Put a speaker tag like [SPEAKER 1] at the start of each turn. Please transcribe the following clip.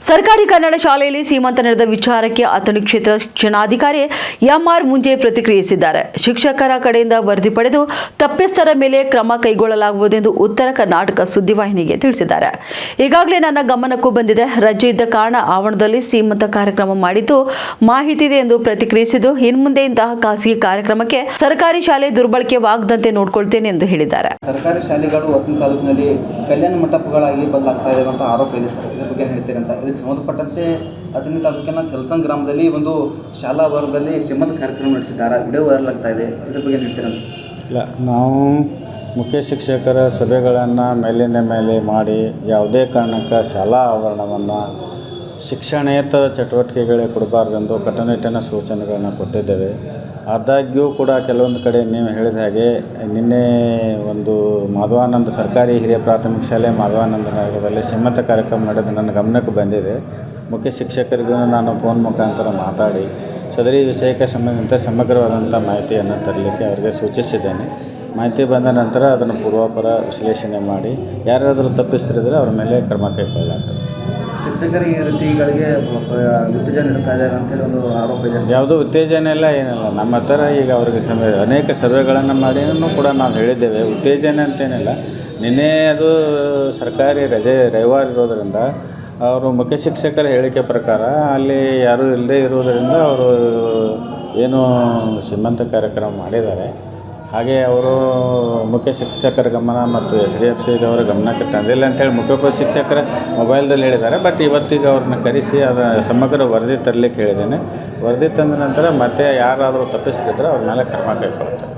[SPEAKER 1] ಸರ್ಕಾರಿ ಕನ್ನಡ ಶಾಲೆಯಲ್ಲಿ ಸೀಮಂತ ನಡೆದ ವಿಚಾರಕ್ಕೆ ಅಥಣಿ ಕ್ಷೇತ್ರ ಶಿಕ್ಷಣಾಧಿಕಾರಿ ಎಂಆರ್ ಮುಂಜೆ ಪ್ರತಿಕ್ರಿಯಿಸಿದ್ದಾರೆ. ಶಿಕ್ಷಕರ ಕಡೆಯಿಂದ ವರದಿ ಪಡೆದು ತಪ್ಪಿಸ್ಥರ ಮೇಲೆ ಕ್ರಮ ಕೈಗೊಳ್ಳಲಾಗುವುದೆಂದು ಉತ್ತರ ಕರ್ನಾಟಕ ಸುದ್ದಿವಾಹಿನಿಗೆ ತಿಳಿಸಿದ್ದಾರೆ. ಈಗಾಗಲೇ ನನ್ನ ಗಮನಕ್ಕೂ ಬಂದಿದೆ. ರಜೆ ಇದ್ದ ಕಾರಣ ಆವರಣದಲ್ಲಿ ಸೀಮಂತ ಕಾರ್ಯಕ್ರಮ ಮಾಡಿದ್ದು ಮಾಹಿತಿ ಇದೆ ಎಂದು ಪ್ರತಿಕ್ರಿಯಿಸಿದ್ದು, ಇನ್ಮುಂದೆ ಇಂತಹ ಖಾಸಗಿ ಕಾರ್ಯಕ್ರಮಕ್ಕೆ ಸರ್ಕಾರಿ ಶಾಲೆ ದುರ್ಬಳಕೆವಾಗದಂತೆ ನೋಡಿಕೊಳ್ತೇನೆ ಎಂದು ಹೇಳಿದ್ದಾರೆ.
[SPEAKER 2] ಸರ್ಕಾರಿ ಶಾಲೆಗಳು ಅಥಣಿ ತಾಲೂಕಿನಲ್ಲಿ ಕಲ್ಯಾಣ ಮಂಟಪಗಳಾಗಿ ಬದಲಾಗ್ತಾ ಇದೆ ಅಂತ ಆರೋಪ ಇದೆ ಸರ್. ಇದ್ರ ಬಗ್ಗೆ ಹೇಳ್ತೀರಿ ಅಂತ. ಇದಕ್ಕೆ ಸಂಬಂಧಪಟ್ಟಂತೆ ಅಥಣಿ ತಾಲೂಕಿನ ಕೆಲಸಂಗ ಗ್ರಾಮದಲ್ಲಿ ಒಂದು ಶಾಲಾ ವರ್ಗದಲ್ಲಿ ಶ್ರೀಮಂತ ಕಾರ್ಯಕ್ರಮ ನಡೆಸಿದ್ದಾರೆ. ವಿಡಿಯೋ ವೈರಲ್ ಆಗ್ತಾ ಇದೆ. ಇದ್ರ ಬಗ್ಗೆ ಹೇಳ್ತೀರಂತ.
[SPEAKER 3] ಇಲ್ಲ, ನಾವು ಮುಖ್ಯ ಶಿಕ್ಷಕರ ಸಭೆಗಳನ್ನು ಮೇಲಿಂದ ಮೇಲೆ ಮಾಡಿ ಯಾವುದೇ ಕಾರಣಕ್ಕೆ ಶಾಲಾ ಆವರಣವನ್ನು ಶಿಕ್ಷಣೇತರ ಚಟುವಟಿಕೆಗಳಿಗೆ ಕೊಡಬಾರ್ದೆಂದು ಕಟ್ಟುನಿಟ್ಟಿನ ಸೂಚನೆಗಳನ್ನು ಕೊಟ್ಟಿದ್ದೇವೆ. ಆದಾಗ್ಯೂ ಕೂಡ ಕೆಲವೊಂದು ಕಡೆ ನೀವು ಹೇಳಿದ ಹಾಗೆ ನಿನ್ನೆ ಒಂದು ಮಾಧವಾನಂದ ಸರ್ಕಾರಿ ಹಿರಿಯ ಪ್ರಾಥಮಿಕ ಶಾಲೆ ಮಾಧವಾನಂದ ನಗರದಲ್ಲಿ ಶ್ರೀಮಂತ ಕಾರ್ಯಕ್ರಮ ನಡೆದು ನನ್ನ ಗಮನಕ್ಕೆ ಬಂದಿದೆ. ಮುಖ್ಯ ಶಿಕ್ಷಕರಿಗೂ ನಾನು ಫೋನ್ ಮುಖಾಂತರ ಮಾತಾಡಿ ಸದರಿ ವಿಷಯಕ್ಕೆ ಸಂಬಂಧಿಸಿದಂತೆ ಸಮಗ್ರವಾದಂಥ ಮಾಹಿತಿಯನ್ನು ತರಲಿಕ್ಕೆ ಅವರಿಗೆ ಸೂಚಿಸಿದ್ದೇನೆ. ಮಾಹಿತಿ ಬಂದ ನಂತರ ಅದನ್ನು ಪೂರ್ವಾಪರ ವಿಶ್ಲೇಷಣೆ ಮಾಡಿ ಯಾರಾದರೂ ತಪ್ಪಿಸ್ತಿರಿದ್ರೆ ಅವ್ರ ಮೇಲೆ ಕ್ರಮ ಕೈಗೊಳ್ಳಲಾಗ್ತದೆ.
[SPEAKER 2] ಶಿಕ್ಷಕರಿಗೆ ಈ ರೀತಿಗಳಿಗೆ ಉತ್ತೇಜನ ನೀಡ್ತಾ ಇದ್ದಾರೆ ಅಂತೇಳಿ ಒಂದು ಆರೋಪ ಇದೆ.
[SPEAKER 3] ಯಾವುದೂ ಉತ್ತೇಜನ ಇಲ್ಲ, ಏನಿಲ್ಲ. ನಮ್ಮ ಹತ್ರ ಈಗ ಅವರಿಗೆ ಅನೇಕ ಸರ್ವೆಗಳನ್ನು ಮಾಡಿನೂ ಕೂಡ ನಾವು ಹೇಳಿದ್ದೇವೆ. ಉತ್ತೇಜನ ಅಂತೇನಿಲ್ಲ. ನಿನ್ನೆ ಅದು ಸರ್ಕಾರಿ ರಜೆ ರವಿವಾರ ಇರೋದರಿಂದ ಅವರು ಮುಖ್ಯ ಶಿಕ್ಷಕರ ಹೇಳಿಕೆ ಪ್ರಕಾರ ಅಲ್ಲಿ ಯಾರೂ ಇಲ್ಲದೇ ಇರುವುದರಿಂದ ಅವರು ಏನು ಶ್ರೀಮಂತ ಕಾರ್ಯಕ್ರಮ ಮಾಡಿದ್ದಾರೆ. ಹಾಗೆ ಅವರು ಮುಖ್ಯ ಶಿಕ್ಷಕರ ಗಮನ ಮತ್ತು SDFCದವರ ಗಮನಕ್ಕೆ ತಂದಿಲ್ಲ ಅಂತೇಳಿ ಮುಖ್ಯೋಪ ಶಿಕ್ಷಕರ ಮೊಬೈಲ್ದಲ್ಲಿ ಹೇಳಿದ್ದಾರೆ. ಬಟ್ ಇವತ್ತಿಗೆ ಅವ್ರನ್ನ ಕರೆಸಿ ಅದರ ಸಮಗ್ರ ವರದಿ ತರಲಿಕ್ಕೆ ಹೇಳಿದ್ದೇನೆ. ವರದಿ ತಂದ ನಂತರ ಮತ್ತೆ ಯಾರಾದರೂ ತಪ್ಪಿಸ್ತಿದ್ರೆ ಅವ್ರ ಮೇಲೆ ಕ್ರಮ ಕೈಗೊಳ್ತಾರೆ.